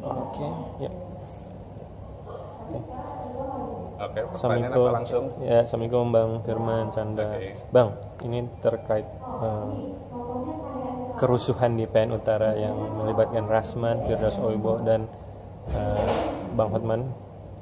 Oke, ya. Oke, pertanyaan Assalamualaikum. apa langsung? Ya, assalamualaikum Bang Firman Chandra. Oke. Bang, ini terkait kerusuhan di PN Utara yang melibatkan Rasman, Firdaus Oibo, dan Bang Hotman.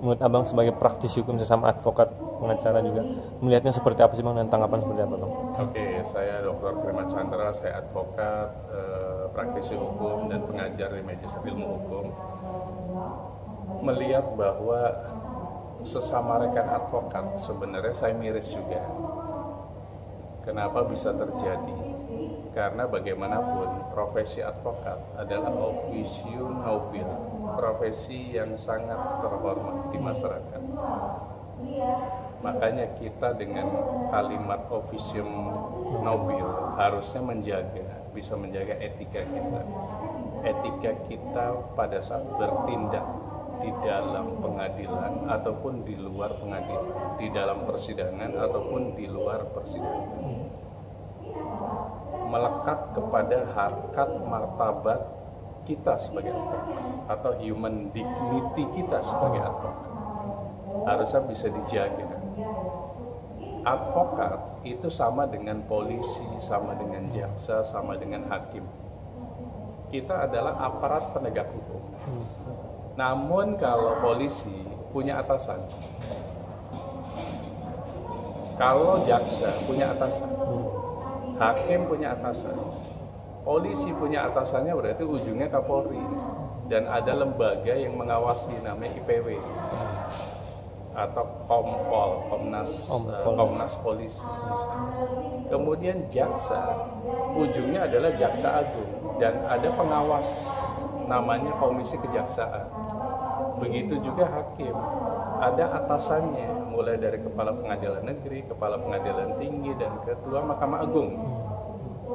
Menurut Abang sebagai praktisi hukum sesama advokat, pengacara juga, melihatnya seperti apa sih Bang, dan tanggapan seperti apa Bang? Oke, saya Dr. Firman Chandra, saya advokat, praktisi hukum dan pengajar di Majelis Ilmu Hukum. Melihat bahwa sesama rekan advokat sebenarnya saya miris juga. Kenapa bisa terjadi? Karena bagaimanapun profesi advokat adalah officium nobil, profesi yang sangat terhormat di masyarakat. Makanya kita dengan kalimat officium nobil harusnya bisa menjaga etika kita. Etika kita pada saat bertindak di dalam pengadilan ataupun di luar pengadilan, di dalam persidangan ataupun di luar persidangan. Melekat kepada harkat martabat kita sebagai advokat atau human dignity kita sebagai advokat harusnya bisa dijaga. Advokat itu sama dengan polisi, sama dengan jaksa, sama dengan hakim. Kita adalah aparat penegak hukum. Namun kalau polisi punya atasan, kalau jaksa punya atasan, hakim punya atasan, polisi punya atasannya, berarti ujungnya Kapolri, dan ada lembaga yang mengawasi namanya IPW atau Kompol, Komnas Polisi. Kemudian jaksa, ujungnya adalah Jaksa Agung, dan ada pengawas namanya Komisi Kejaksaan. Begitu juga hakim, ada atasannya, mulai dari Kepala Pengadilan Negeri, Kepala Pengadilan Tinggi, dan Ketua Mahkamah Agung.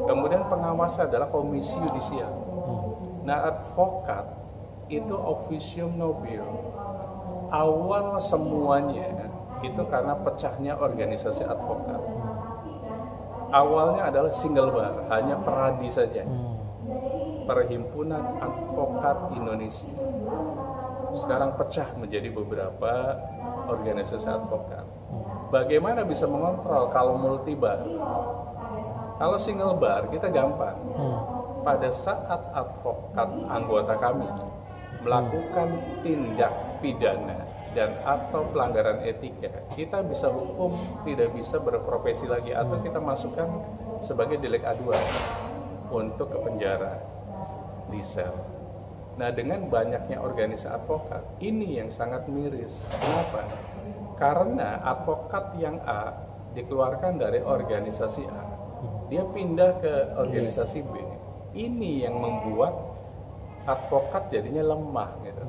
Kemudian pengawas adalah Komisi Yudisial. Nah, advokat itu officium nobil. Awal semuanya itu karena pecahnya organisasi advokat. Awalnya adalah single bar, hanya peradi saja. Perhimpunan Advokat Indonesia. Sekarang pecah menjadi beberapa organisasi advokat. Bagaimana bisa mengontrol kalau multibar? Kalau single bar kita gampang. Pada saat advokat anggota kami melakukan tindak pidana dan atau pelanggaran etika, kita bisa hukum, tidak bisa berprofesi lagi, atau kita masukkan sebagai delik aduan untuk ke penjara, di sel. Nah, dengan banyaknya organisasi advokat, ini yang sangat miris. Kenapa? Karena advokat yang A dikeluarkan dari organisasi A, dia pindah ke organisasi B. Ini yang membuat advokat jadinya lemah, gitu.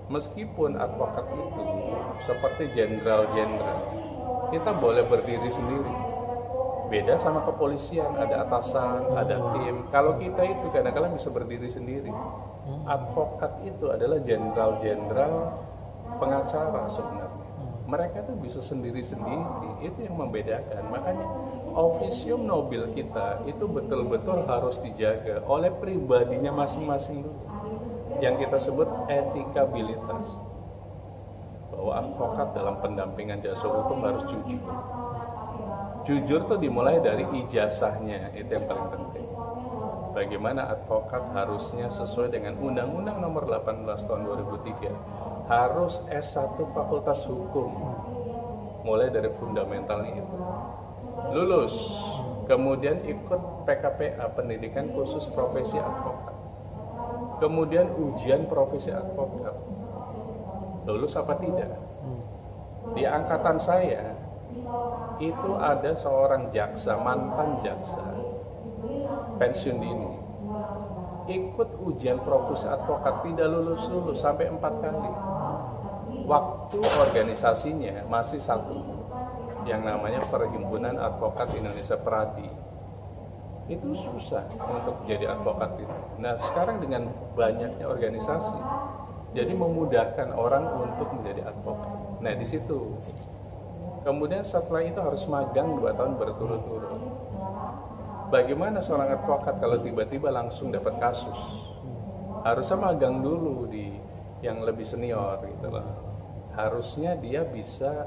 Meskipun advokat itu seperti jenderal-jenderal, kita boleh berdiri sendiri. Beda sama kepolisian, ada atasan, ada tim. Kalau kita itu kadang-kadang bisa berdiri sendiri. Advokat itu adalah jenderal-jenderal pengacara sebenarnya. Mereka tuh bisa sendiri-sendiri, itu yang membedakan. Makanya officium nobil kita itu betul-betul harus dijaga oleh pribadinya masing-masing dulu. Yang kita sebut etikabilitas. Bahwa advokat dalam pendampingan jasa hukum harus jujur. Jujur tuh dimulai dari ijazahnya, itu yang paling penting. Bagaimana advokat harusnya sesuai dengan Undang-Undang Nomor 18 Tahun 2003, harus S1 Fakultas Hukum, mulai dari fundamentalnya itu. Lulus, kemudian ikut PKPA, Pendidikan Khusus Profesi Advokat. Kemudian ujian profesi advokat. Lulus apa tidak? Di angkatan saya, itu ada seorang jaksa, mantan jaksa, pensiun dini, ikut ujian profesi advokat, tidak lulus sampai 4 kali. Waktu organisasinya masih satu, yang namanya Perhimpunan Advokat Indonesia Peradi. Itu susah untuk jadi advokat itu. Nah, sekarang dengan banyaknya organisasi, jadi memudahkan orang untuk menjadi advokat. Nah, di situ. Kemudian setelah itu harus magang 2 tahun berturut-turut. Bagaimana seorang advokat kalau tiba-tiba langsung dapat kasus? Harusnya magang dulu di yang lebih senior gitu loh. Harusnya dia bisa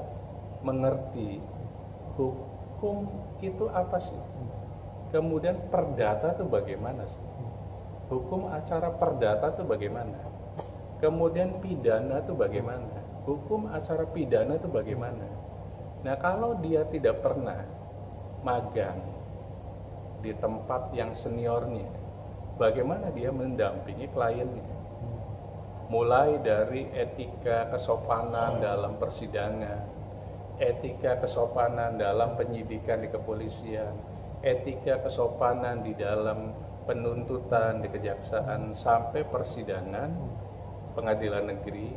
mengerti hukum itu apa sih? Kemudian perdata itu bagaimana sih? Hukum acara perdata itu bagaimana? Kemudian pidana itu bagaimana? Hukum acara pidana itu bagaimana? Nah, kalau dia tidak pernah magang di tempat yang seniornya, bagaimana dia mendampingi kliennya? Mulai dari etika kesopanan dalam persidangan, etika kesopanan dalam penyidikan di kepolisian, etika kesopanan di dalam penuntutan di kejaksaan, sampai persidangan, pengadilan negeri,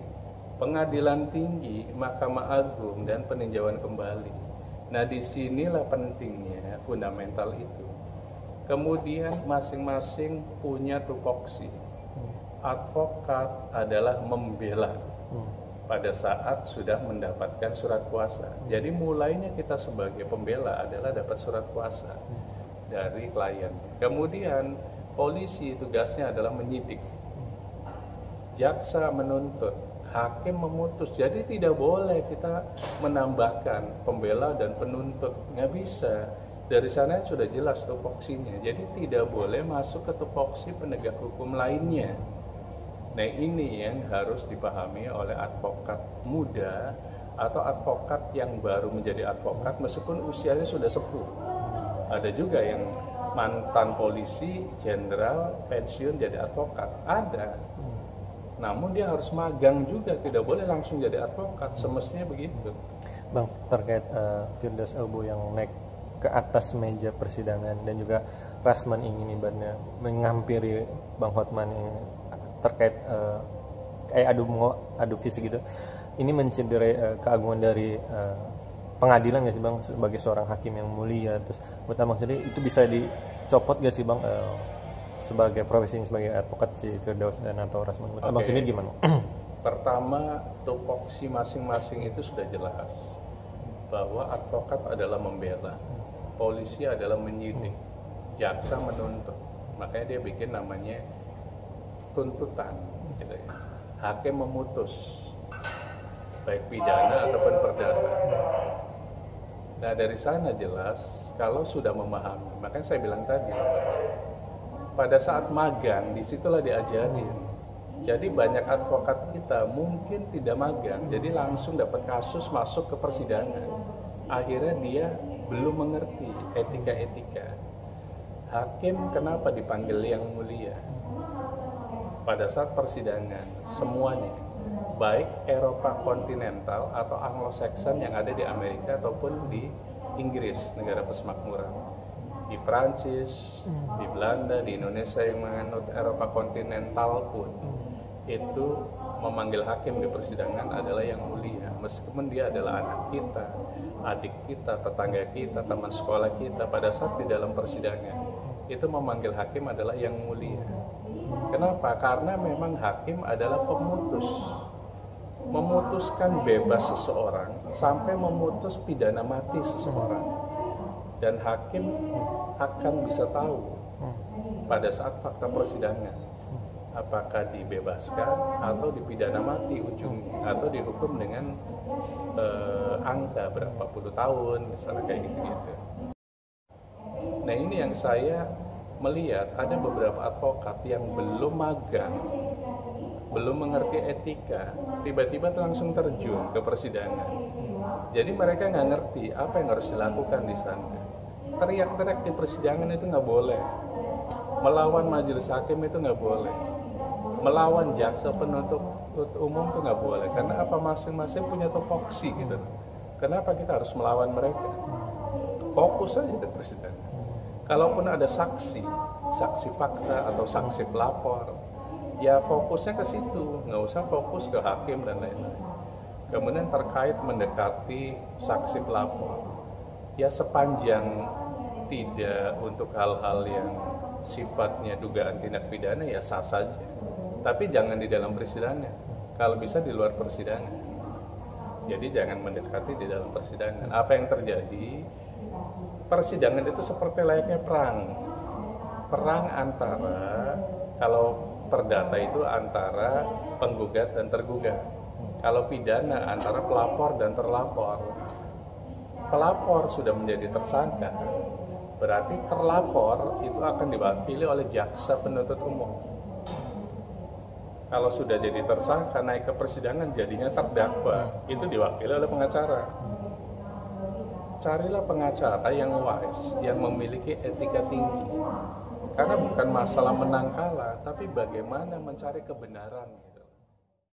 pengadilan tinggi, Mahkamah Agung, dan peninjauan kembali. Nah, disinilah pentingnya fundamental itu. Kemudian masing-masing punya tupoksi. Advokat adalah membela pada saat sudah mendapatkan surat kuasa. Jadi mulainya kita sebagai pembela adalah dapat surat kuasa dari klien. Kemudian polisi tugasnya adalah menyidik, jaksa menuntut, hakim memutus. Jadi tidak boleh kita menambahkan pembela dan penuntut, nggak bisa. Dari sana sudah jelas tupoksinya. Jadi tidak boleh masuk ke tupoksi penegak hukum lainnya. Nah, ini yang harus dipahami oleh advokat muda atau advokat yang baru menjadi advokat meskipun usianya sudah sepuh. Ada juga yang mantan polisi, jenderal, pensiun jadi advokat. Ada. Namun dia harus magang juga, tidak boleh langsung jadi advokat, semestinya begitu. Bang, terkait Firdaus Elbo yang naik ke atas meja persidangan dan juga Rasman ingin ibaratnya menghampiri Bang Hotman yang terkait kayak adu fisik gitu, ini mencederai keagungan dari pengadilan nggak sih Bang sebagai seorang hakim yang mulia? Terus menurut Abang sendiri itu bisa dicopot nggak sih Bang sebagai profesi sebagai advokat si Firdaus dan atau Rasman? Menurut Abang sendiri gimana? Pertama, tupoksi masing-masing itu sudah jelas bahwa advokat adalah membela, polisi adalah menyidik, jaksa menuntut. Makanya dia bikin namanya tuntutan, gitu ya. Hakim memutus, baik pidana ataupun perdata. Nah, dari sana jelas kalau sudah memahami. Makanya saya bilang tadi, pada saat magang disitulah diajarin. Jadi banyak advokat kita mungkin tidak magang, jadi langsung dapat kasus masuk ke persidangan. Akhirnya dia belum mengerti etika-etika. Hakim kenapa dipanggil yang mulia? Pada saat persidangan, semuanya, baik Eropa kontinental atau Anglo-Saxon yang ada di Amerika ataupun di Inggris, negara persemakmuran, di Prancis, di Belanda, di Indonesia yang menganut Eropa kontinental pun, itu memanggil hakim di persidangan adalah yang mulia, meskipun dia adalah anak kita, adik kita, tetangga kita, teman sekolah kita. Pada saat di dalam persidangan itu memanggil hakim adalah yang mulia. Kenapa? Karena memang hakim adalah pemutus, memutuskan bebas seseorang sampai memutus pidana mati seseorang. Dan hakim akan bisa tahu pada saat fakta persidangan apakah dibebaskan atau dipidana mati ujungnya, atau dihukum dengan angka berapa puluh tahun misalnya, kayak gitu-gitu. Nah, ini yang saya melihat ada beberapa advokat yang belum magang, belum mengerti etika, tiba-tiba langsung terjun ke persidangan. Jadi mereka nggak ngerti apa yang harus dilakukan di sana. Teriak-teriak di persidangan itu nggak boleh. Melawan majelis hakim itu nggak boleh. Melawan jaksa penuntut umum itu nggak boleh. Karena apa, masing-masing punya tupoksi gitu. Kenapa kita harus melawan mereka? Fokus aja di persidangan. Kalaupun ada saksi fakta atau saksi pelapor, ya fokusnya ke situ, nggak usah fokus ke hakim dan lain-lain. Kemudian terkait mendekati saksi pelapor, ya sepanjang tidak untuk hal-hal yang sifatnya dugaan tindak pidana ya sah saja. Tapi jangan di dalam persidangan, kalau bisa di luar persidangan. Jadi jangan mendekati di dalam persidangan. Apa yang terjadi? persidangan itu seperti layaknya perang. Perang antara, kalau perdata itu antara penggugat dan tergugat. Kalau pidana antara pelapor dan terlapor. Pelapor sudah menjadi tersangka, berarti terlapor itu akan diwakili oleh jaksa penuntut umum. Kalau sudah jadi tersangka, naik ke persidangan jadinya terdakwa, itu diwakili oleh pengacara. Carilah pengacara yang wise, yang memiliki etika tinggi. Karena bukan masalah menang kalah, tapi bagaimana mencari kebenaran.